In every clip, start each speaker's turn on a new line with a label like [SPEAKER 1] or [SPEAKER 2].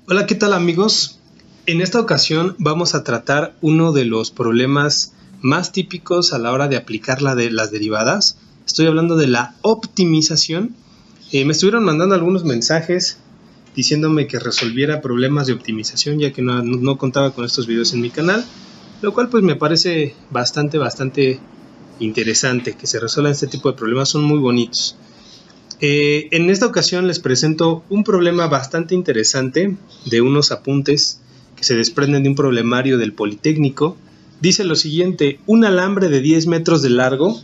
[SPEAKER 1] Hola, ¿qué tal amigos? En esta ocasión vamos a tratar uno de los problemas más típicos a la hora de aplicar las derivadas. Estoy hablando de la optimización. Me estuvieron mandando algunos mensajes diciéndome que resolviera problemas de optimización, ya que no contaba con estos videos en mi canal, lo cual pues me parece bastante interesante que se resuelvan este tipo de problemas, son muy bonitos. En esta ocasión les presento un problema bastante interesante de unos apuntes que se desprenden de un problemario del Politécnico. Dice lo siguiente: un alambre de 10 metros de largo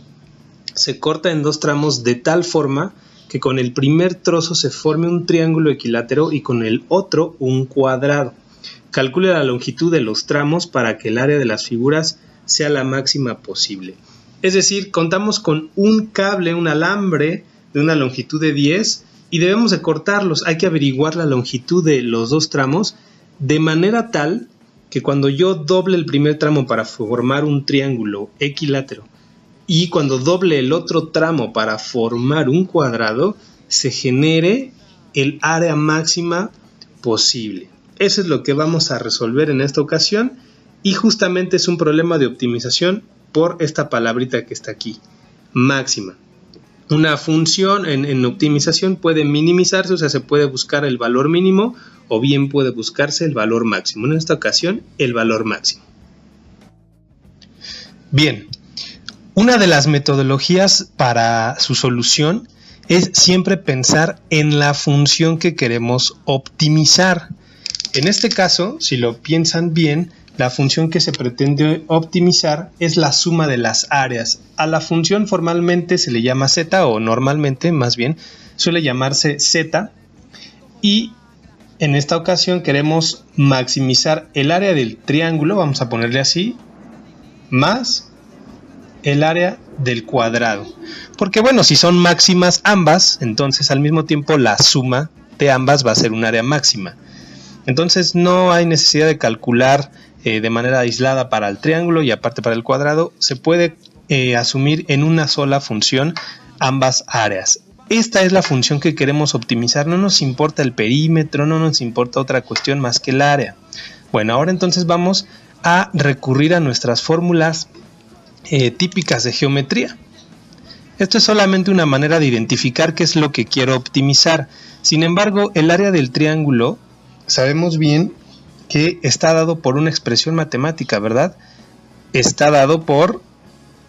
[SPEAKER 1] se corta en dos tramos de tal forma que con el primer trozo se forme un triángulo equilátero y con el otro un cuadrado. Calcule la longitud de los tramos para que el área de las figuras sea la máxima posible. Es decir, contamos con un cable, un alambre de una longitud de 10 y debemos de cortarlos. Hay que averiguar la longitud de los dos tramos de manera tal que cuando yo doble el primer tramo para formar un triángulo equilátero y cuando doble el otro tramo para formar un cuadrado, se genere el área máxima posible. Eso es lo que vamos a resolver en esta ocasión y justamente es un problema de optimización por esta palabrita que está aquí, máxima. Una función en optimización puede minimizarse, o sea, se puede buscar el valor mínimo o bien puede buscarse el valor máximo. En esta ocasión, el valor máximo. Bien, una de las metodologías para su solución es siempre pensar en la función que queremos optimizar. En este caso, si lo piensan bien, la función que se pretende optimizar es la suma de las áreas. A la función formalmente se le llama z, o normalmente más bien suele llamarse z, y en esta ocasión queremos maximizar el área del triángulo, vamos a ponerle así, más el área del cuadrado. Porque bueno, si son máximas ambas, entonces al mismo tiempo la suma de ambas va a ser un área máxima. Entonces no hay necesidad de calcular de manera aislada para el triángulo y aparte para el cuadrado. Se puede asumir en una sola función ambas áreas. Esta es la función que queremos optimizar. No nos importa el perímetro, no nos importa otra cuestión más que el área. Bueno, ahora entonces vamos a recurrir a nuestras fórmulas típicas de geometría. Esto es solamente una manera de identificar qué es lo que quiero optimizar. Sin embargo, el área del triángulo sabemos bien que está dado por una expresión matemática, ¿verdad? Está dado por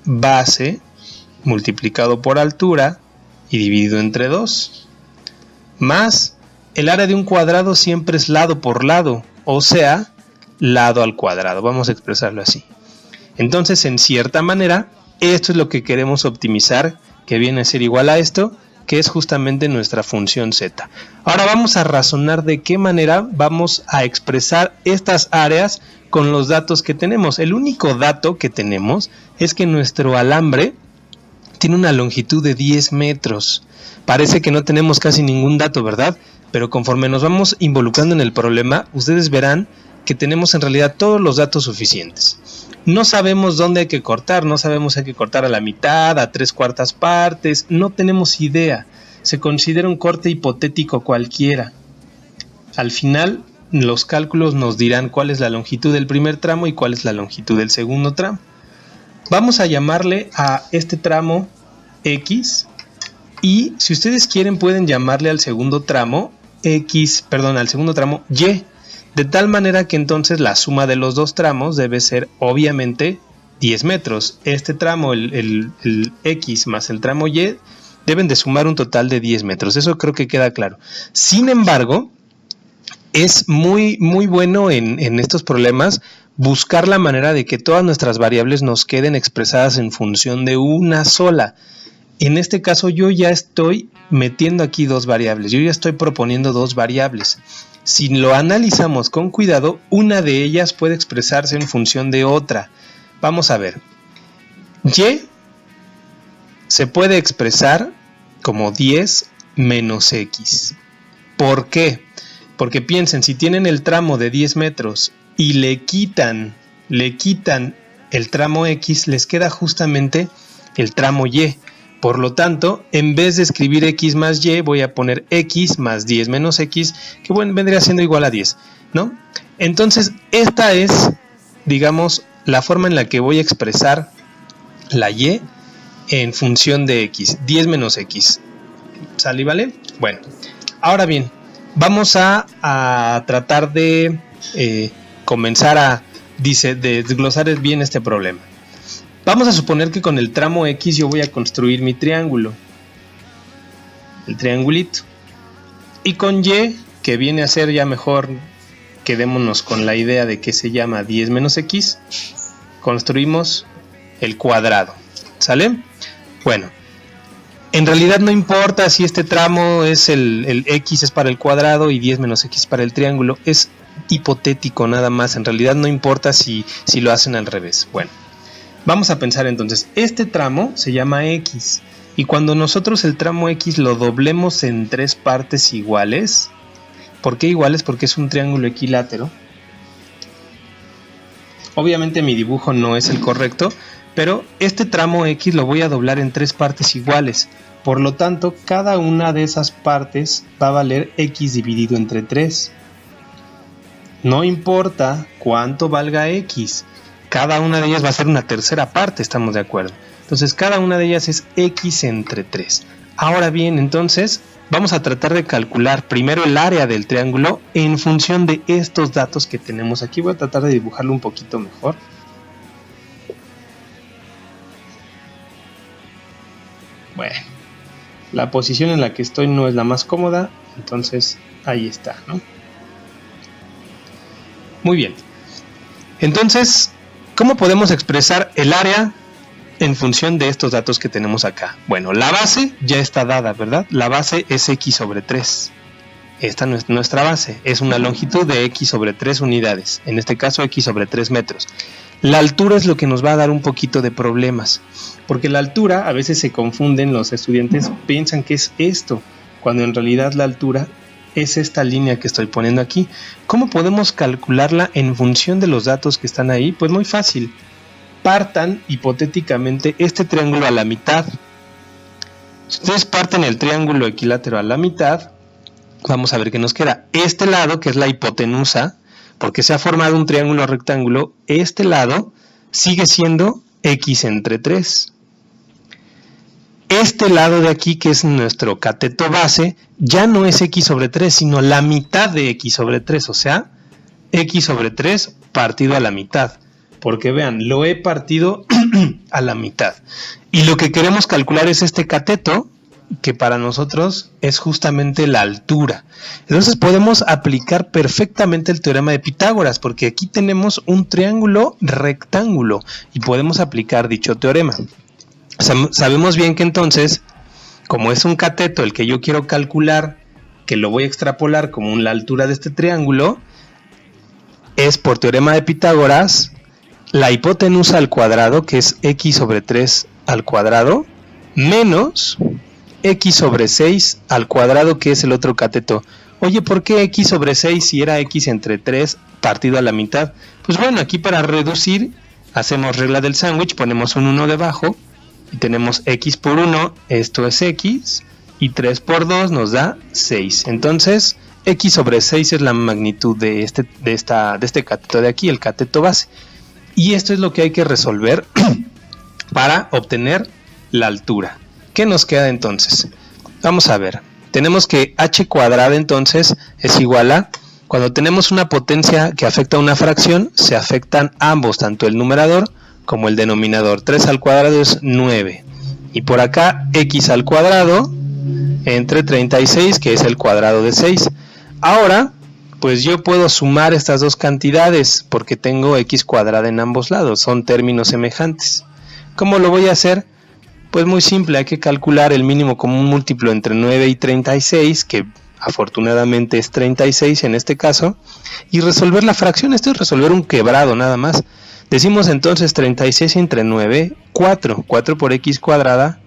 [SPEAKER 1] base multiplicado por altura y dividido entre 2, más el área de un cuadrado siempre es lado por lado, o sea, lado al cuadrado. Vamos a expresarlo así. Entonces, en cierta manera, esto es lo que queremos optimizar, que viene a ser igual a esto, que es justamente nuestra función z. Ahora vamos a razonar de qué manera vamos a expresar estas áreas con los datos que tenemos. El único dato que tenemos es que nuestro alambre tiene una longitud de 10 metros. Parece que no tenemos casi ningún dato, ¿verdad? Pero conforme nos vamos involucrando en el problema, ustedes verán que tenemos en realidad todos los datos suficientes. No sabemos dónde hay que cortar, no sabemos si hay que cortar a la mitad, a 3/4 partes, no tenemos idea. Se considera un corte hipotético cualquiera. Al final, los cálculos nos dirán cuál es la longitud del primer tramo y cuál es la longitud del segundo tramo. Vamos a llamarle a este tramo X y si ustedes quieren pueden llamarle al segundo tramo al segundo tramo Y. De tal manera que entonces la suma de los dos tramos debe ser obviamente 10 metros. Este tramo, el X más el tramo Y, deben de sumar un total de 10 metros. Eso creo que queda claro. Sin embargo, es muy bueno en estos problemas buscar la manera de que todas nuestras variables nos queden expresadas en función de una sola. En este caso yo ya estoy metiendo aquí dos variables. Yo ya estoy proponiendo dos variables. Si lo analizamos con cuidado, una de ellas puede expresarse en función de otra. Vamos a ver. Y se puede expresar como 10 menos X. ¿Por qué? Porque piensen, si tienen el tramo de 10 metros y le quitan el tramo X, les queda justamente el tramo Y. Por lo tanto, en vez de escribir x más y, voy a poner x más 10 menos x, que bueno, vendría siendo igual a 10, ¿no? Entonces, esta es, digamos, la forma en la que voy a expresar la y en función de x, 10 menos x. ¿Sale y vale? Bueno, ahora bien, vamos a tratar de comenzar a desglosar bien este problema. Vamos a suponer que con el tramo X yo voy a construir mi triángulo, el triangulito, y con Y, que viene a ser ya mejor, quedémonos con la idea de que se llama 10 menos X, construimos el cuadrado, ¿sale? Bueno, en realidad no importa si este tramo es el X es para el cuadrado y 10 menos X para el triángulo, es hipotético nada más, en realidad no importa si lo hacen al revés. Bueno, vamos a pensar entonces, este tramo se llama X, y cuando nosotros el tramo X lo doblemos en 3 partes iguales, ¿por qué iguales? Porque es un triángulo equilátero. Obviamente mi dibujo no es el correcto, pero este tramo X lo voy a doblar en 3 partes iguales, por lo tanto cada una de esas partes va a valer X dividido entre 3. No importa cuánto valga X, cada una de ellas va a ser una tercera parte, estamos de acuerdo. Entonces cada una de ellas es X entre 3. Ahora bien, entonces vamos a tratar de calcular primero el área del triángulo en función de estos datos que tenemos aquí. Voy a tratar de dibujarlo un poquito mejor. Bueno, la posición en la que estoy no es la más cómoda, entonces ahí está, ¿no? Muy bien. Entonces, ¿cómo podemos expresar el área en función de estos datos que tenemos acá? Bueno, la base ya está dada, ¿verdad? La base es X sobre 3. Esta no es nuestra base, es una longitud de X sobre 3 unidades, en este caso X sobre 3 metros. La altura es lo que nos va a dar un poquito de problemas, porque la altura a veces se confunden, los estudiantes piensan que es esto, cuando en realidad la altura es esta línea que estoy poniendo aquí. ¿Cómo podemos calcularla en función de los datos que están ahí? Pues muy fácil. Partan hipotéticamente este triángulo a la mitad. Si ustedes parten el triángulo equilátero a la mitad, vamos a ver qué nos queda. Este lado, que es la hipotenusa, porque se ha formado un triángulo rectángulo, este lado sigue siendo X entre 3. Este lado de aquí, que es nuestro cateto base, ya no es X sobre 3, sino la mitad de X sobre 3, o sea, X sobre 3 partido a la mitad. Porque vean, lo he partido a la mitad. Y lo que queremos calcular es este cateto, que para nosotros es justamente la altura. Entonces podemos aplicar perfectamente el teorema de Pitágoras, porque aquí tenemos un triángulo rectángulo y podemos aplicar dicho teorema. Sabemos bien que entonces, como es un cateto el que yo quiero calcular, que lo voy a extrapolar como la altura de este triángulo, es por teorema de Pitágoras la hipotenusa al cuadrado, que es X sobre 3 al cuadrado, menos X sobre 6 al cuadrado, que es el otro cateto. Oye, ¿por qué X sobre 6 si era X entre 3 partido a la mitad? Pues bueno, aquí para reducir, hacemos regla del sándwich, ponemos un 1 debajo, y tenemos X por 1, esto es X, y 3 por 2 nos da 6. Entonces, X sobre 6 es la magnitud de este cateto de aquí, el cateto base. Y esto es lo que hay que resolver para obtener la altura. ¿Qué nos queda entonces? Vamos a ver. Tenemos que h cuadrada entonces es igual a, cuando tenemos una potencia que afecta a una fracción, se afectan ambos, tanto el numerador como el denominador. 3 al cuadrado es 9. Y por acá x al cuadrado entre 36, que es el cuadrado de 6. Ahora, pues yo puedo sumar estas dos cantidades porque tengo x cuadrada en ambos lados, son términos semejantes. ¿Cómo lo voy a hacer? Pues muy simple, hay que calcular el mínimo común múltiplo entre 9 y 36, que afortunadamente es 36 en este caso, y resolver la fracción. Esto es resolver un quebrado nada más. Decimos entonces 36 entre 9, 4. 4 por x cuadrada,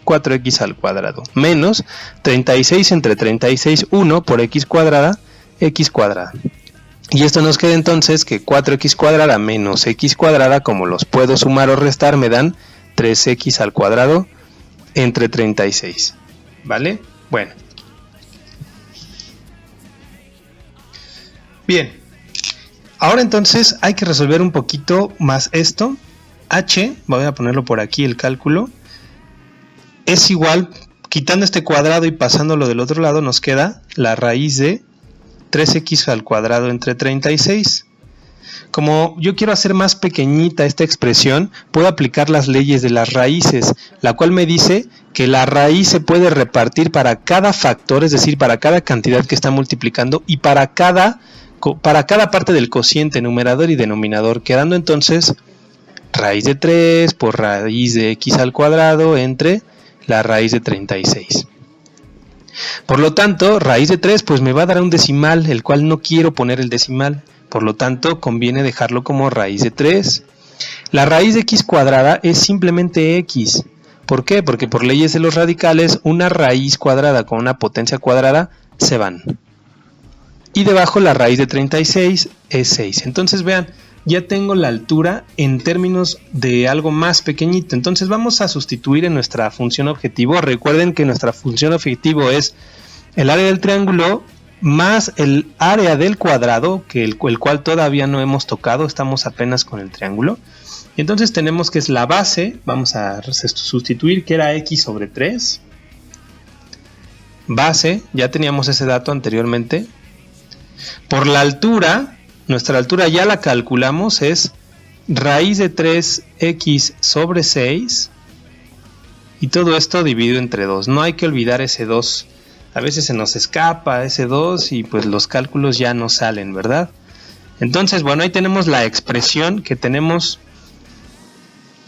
[SPEAKER 1] 4x al cuadrado. Menos 36 entre 36, 1 por x cuadrada, x cuadrada. Y esto nos queda entonces que 4x cuadrada menos x cuadrada, como los puedo sumar o restar, me dan 3x al cuadrado entre 36. ¿Vale? Bueno. Bien. Ahora entonces hay que resolver un poquito más esto. H, voy a ponerlo por aquí el cálculo, es igual, quitando este cuadrado y pasándolo del otro lado, nos queda la raíz de 3x al cuadrado entre 36. Como yo quiero hacer más pequeñita esta expresión, puedo aplicar las leyes de las raíces, la cual me dice que la raíz se puede repartir para cada factor, es decir, para cada cantidad que está multiplicando y para cada parte del cociente numerador y denominador, quedando entonces raíz de 3 por raíz de x al cuadrado entre la raíz de 36. Por lo tanto, raíz de 3 pues me va a dar un decimal, el cual no quiero poner el decimal. Por lo tanto, conviene dejarlo como raíz de 3. La raíz de x cuadrada es simplemente x. ¿Por qué? Porque por leyes de los radicales, una raíz cuadrada con una potencia cuadrada se van. Y debajo la raíz de 36 es 6. Entonces vean, ya tengo la altura en términos de algo más pequeñito. Entonces vamos a sustituir en nuestra función objetivo. Recuerden que nuestra función objetivo es el área del triángulo más el área del cuadrado, que el cual todavía no hemos tocado, estamos apenas con el triángulo. Y entonces tenemos que es la base, vamos a sustituir, que era x sobre 3. Base, ya teníamos ese dato anteriormente. Por la altura, nuestra altura ya la calculamos, es raíz de 3x sobre 6. Y todo esto dividido entre 2. No hay que olvidar ese 2. A veces se nos escapa ese 2 y pues los cálculos ya no salen, ¿verdad? Entonces, bueno, ahí tenemos la expresión que tenemos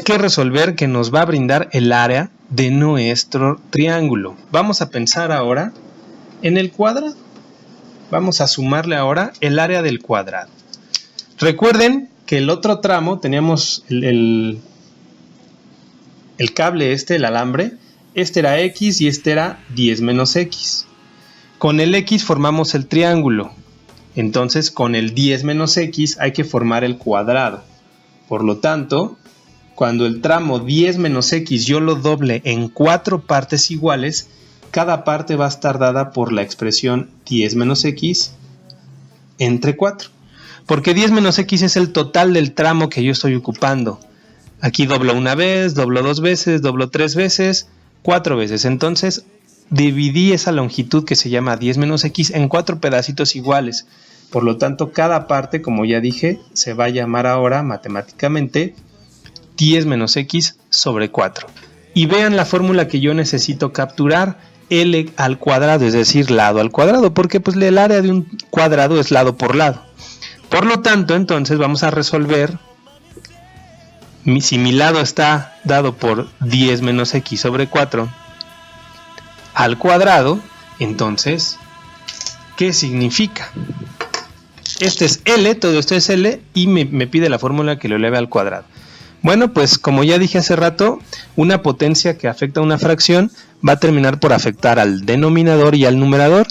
[SPEAKER 1] que resolver, que nos va a brindar el área de nuestro triángulo. Vamos a pensar ahora en el cuadrado. Vamos a sumarle ahora el área del cuadrado. Recuerden que el otro tramo teníamos el cable el alambre. Este era x y este era 10 menos x. Con el x formamos el triángulo. Entonces con el 10 menos x hay que formar el cuadrado. Por lo tanto, cuando el tramo 10 menos x yo lo doble en 4 partes iguales, cada parte va a estar dada por la expresión 10 menos x entre 4. Porque 10 menos x es el total del tramo que yo estoy ocupando. Aquí doblo una vez, doblo 2 veces, doblo 3 veces, 4 veces. Entonces dividí esa longitud que se llama 10 menos x en 4 pedacitos iguales. Por lo tanto, cada parte, como ya dije, se va a llamar ahora matemáticamente 10 menos x sobre 4. Y vean la fórmula que yo necesito capturar, L al cuadrado, es decir, lado al cuadrado, porque pues el área de un cuadrado es lado por lado. Por lo tanto, entonces vamos a resolver, si mi lado está dado por 10 menos x sobre 4 al cuadrado, entonces, ¿qué significa? Este es L, todo esto es L, y me pide la fórmula que lo eleve al cuadrado. Bueno, pues como ya dije hace rato, una potencia que afecta a una fracción va a terminar por afectar al denominador y al numerador.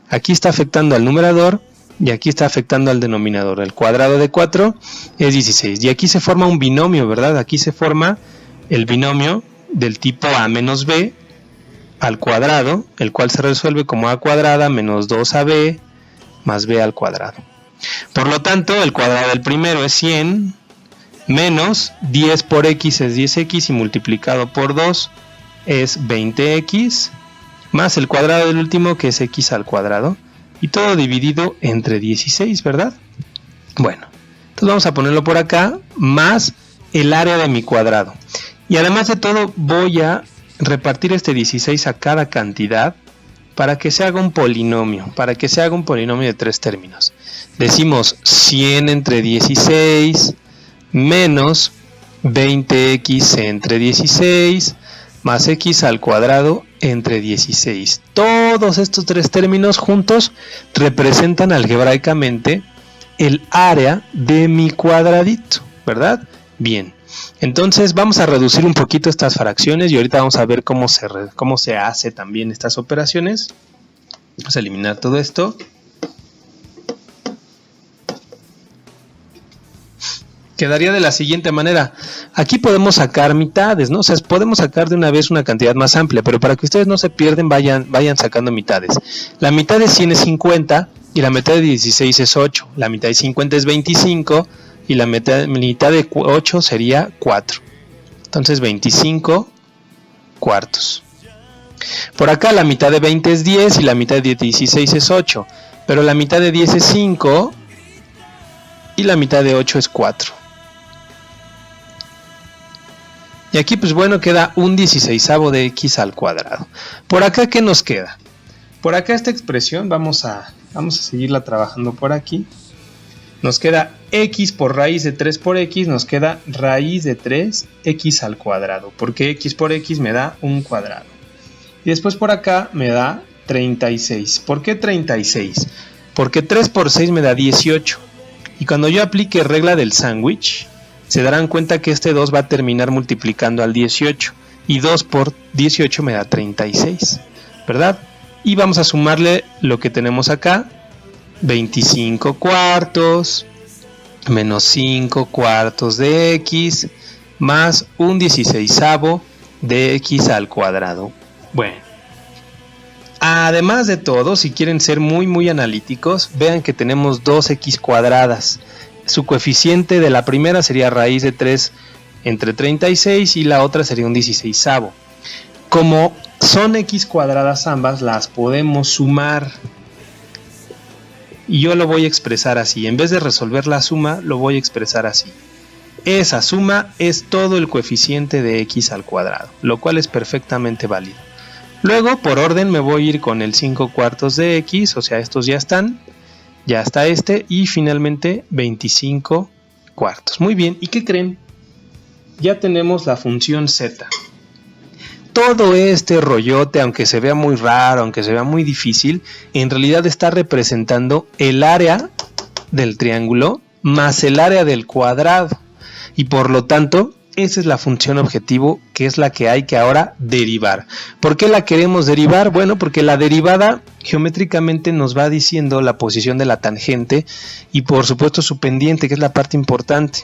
[SPEAKER 1] Aquí está afectando al numerador y aquí está afectando al denominador. El cuadrado de 4 es 16. Y aquí se forma un binomio, ¿verdad? Aquí se forma el binomio del tipo a menos b al cuadrado, el cual se resuelve como a cuadrada menos 2ab más b al cuadrado. Por lo tanto, el cuadrado del primero es 100 menos 10 por x es 10x y multiplicado por 2 es 20x más el cuadrado del último que es x al cuadrado y todo dividido entre 16, ¿verdad? Bueno, entonces vamos a ponerlo por acá más el área de mi cuadrado. Y además de todo voy a repartir este 16 a cada cantidad para que se haga un polinomio, de 3 términos. Decimos 100 entre 16 menos 20x entre 16 más x al cuadrado entre 16. Todos estos 3 términos juntos representan algebraicamente el área de mi cuadradito, ¿verdad? Bien, entonces vamos a reducir un poquito estas fracciones y ahorita vamos a ver cómo se hace también estas operaciones. Vamos a eliminar todo esto. quedaría de la siguiente manera. Aquí podemos sacar mitades, ¿no? O sea, podemos sacar de una vez una cantidad más amplia, pero para que ustedes no se pierden, vayan sacando mitades. La mitad de 100 es 50 y la mitad de 16 es 8. La mitad de 50 es 25 y la mitad de 8 sería 4. Entonces 25 cuartos. Por acá la mitad de 20 es 10 y la mitad de 16 es 8. Pero la mitad de 10 es 5 y la mitad de 8 es 4. Y aquí pues bueno queda un 16avo de x al cuadrado. Por acá ¿qué nos queda? Por acá esta expresión vamos a seguirla trabajando por aquí. Nos queda x por raíz de 3 por x, nos queda raíz de 3x al cuadrado. Porque x por x me da un cuadrado. Y después por acá me da 36. ¿Por qué 36? Porque 3 por 6 me da 18. Y cuando yo aplique regla del sándwich, se darán cuenta que este 2 va a terminar multiplicando al 18. Y 2 por 18 me da 36. ¿Verdad? Y vamos a sumarle lo que tenemos acá. 25 cuartos menos 5 cuartos de x más un 16avo de x al cuadrado. Bueno, además de todo, si quieren ser muy analíticos, vean que tenemos 2x cuadradas. Su coeficiente de la primera sería raíz de 3 entre 36 y la otra sería un 16avo. Como son x cuadradas ambas, las podemos sumar. Y yo lo voy a expresar así. En vez de resolver la suma, lo voy a expresar así. Esa suma es todo el coeficiente de x al cuadrado, lo cual es perfectamente válido. Luego, por orden, me voy a ir con el 5 cuartos de x, o sea, estos ya están. Ya está este, y finalmente 25 cuartos. Muy bien, ¿y qué creen? Ya tenemos la función z. Todo este rollote, aunque se vea muy raro, aunque se vea muy difícil, en realidad está representando el área del triángulo más el área del cuadrado. Y por lo tanto, esa es la función objetivo, que es la que hay que ahora derivar. ¿Por qué la queremos derivar? Bueno, porque la derivada geométricamente nos va diciendo la posición de la tangente y por supuesto su pendiente, que es la parte importante,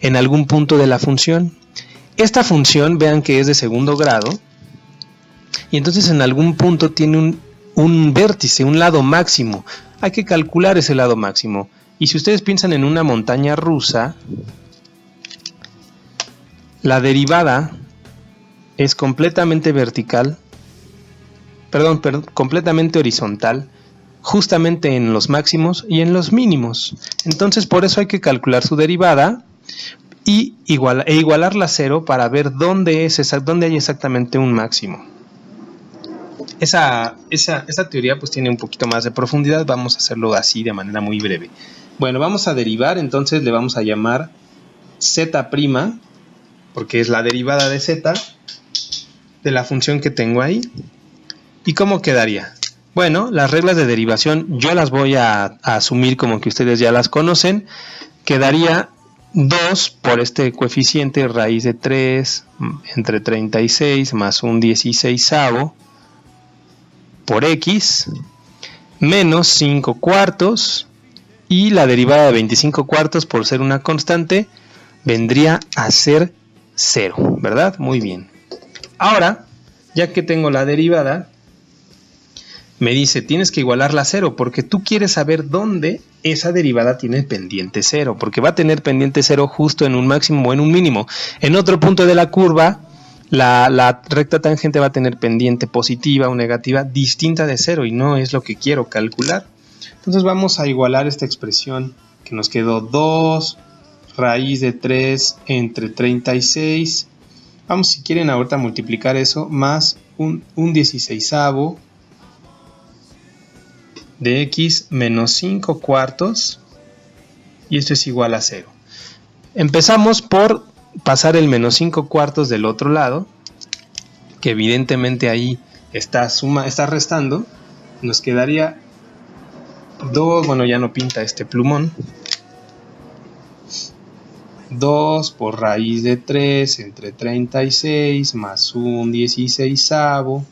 [SPEAKER 1] en algún punto de la función. Esta función, vean que es de segundo grado, y entonces en algún punto tiene un vértice, un lado máximo. Hay que calcular ese lado máximo. Y si ustedes piensan en una montaña rusa, la derivada es completamente vertical, completamente horizontal, justamente en los máximos y en los mínimos. Entonces por eso hay que calcular su derivada y igualarla a 0 para ver dónde hay exactamente un máximo. Esa teoría pues tiene un poquito más de profundidad, vamos a hacerlo así de manera muy breve. Bueno, vamos a derivar, entonces le vamos a llamar z', porque es la derivada de z de la función que tengo ahí. ¿Y cómo quedaría? Bueno, las reglas de derivación yo las voy a asumir como que ustedes ya las conocen. Quedaría 2 por este coeficiente raíz de 3 entre 36 más un 16avo por x menos 5 cuartos y la derivada de 25 cuartos por ser una constante vendría a ser 0, ¿verdad? Muy bien. Ahora, ya que tengo la derivada, me dice, tienes que igualarla a 0, porque tú quieres saber dónde esa derivada tiene pendiente 0, porque va a tener pendiente 0 justo en un máximo o en un mínimo. En otro punto de la curva, la recta tangente va a tener pendiente positiva o negativa distinta de 0, y no es lo que quiero calcular. Entonces vamos a igualar esta expresión que nos quedó 2 raíz de 3 entre 36. Vamos, si quieren ahorita multiplicar eso, más un 16avo de x menos 5 cuartos, y esto es igual a 0. Empezamos por pasar el menos 5 cuartos del otro lado, que evidentemente ahí está restando. Nos quedaría 2, bueno, ya no pinta este plumón, 2 por raíz de 3 entre 36 más un 16avo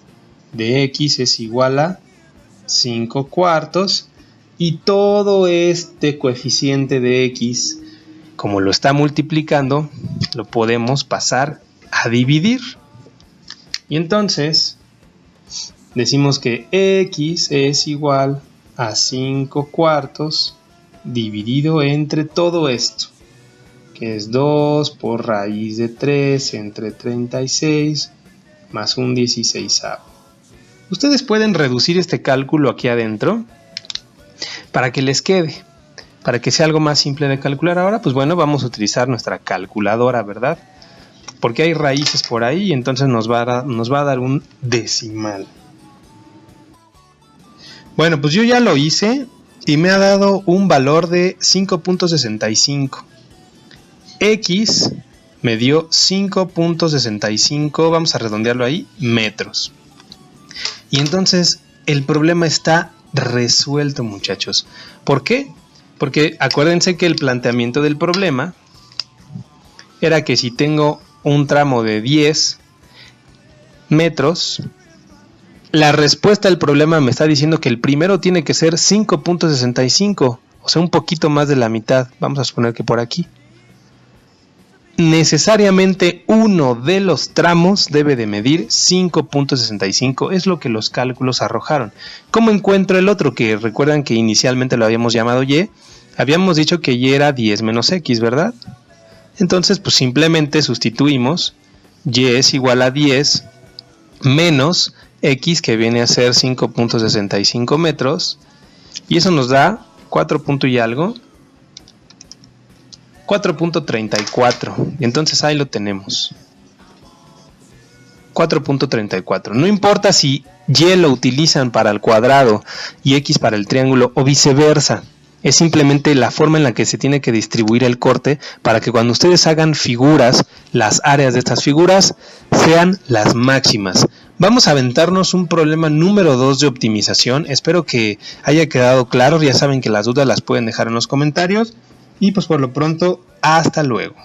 [SPEAKER 1] de x es igual a 5 cuartos, y todo este coeficiente de x como lo está multiplicando, lo podemos pasar a dividir. Y entonces decimos que x es igual a 5 cuartos dividido entre todo esto, que es 2 por raíz de 3 entre 36 más un 16avo. Ustedes pueden reducir este cálculo aquí adentro para que les quede, para que sea algo más simple de calcular. Ahora, pues bueno, vamos a utilizar nuestra calculadora, ¿verdad? Porque hay raíces por ahí y entonces nos va a dar un decimal. Bueno, pues yo ya lo hice y me ha dado un valor de 5.65. X me dio 5.65, vamos a redondearlo ahí, metros. Y entonces el problema está resuelto, muchachos. ¿Por qué? Porque acuérdense que el planteamiento del problema era que si tengo un tramo de 10 metros, la respuesta al problema me está diciendo que el primero tiene que ser 5.65, o sea, un poquito más de la mitad. Vamos a suponer que por aquí. Necesariamente uno de los tramos debe de medir 5.65, es lo que los cálculos arrojaron. ¿Cómo encuentro el otro? Que recuerdan que inicialmente lo habíamos llamado y, habíamos dicho que y era 10 menos x, ¿verdad? Entonces, pues simplemente sustituimos, y es igual a 10 menos x, que viene a ser 5.65 metros, y eso nos da 4 y algo, 4.34, y entonces ahí lo tenemos, 4.34. No importa si y lo utilizan para el cuadrado y x para el triángulo o viceversa, es simplemente la forma en la que se tiene que distribuir el corte para que cuando ustedes hagan figuras, las áreas de estas figuras sean las máximas. Vamos a aventarnos un problema número 2 de optimización. Espero que haya quedado claro. Ya saben que las dudas las pueden dejar en los comentarios. Y pues por lo pronto, hasta luego.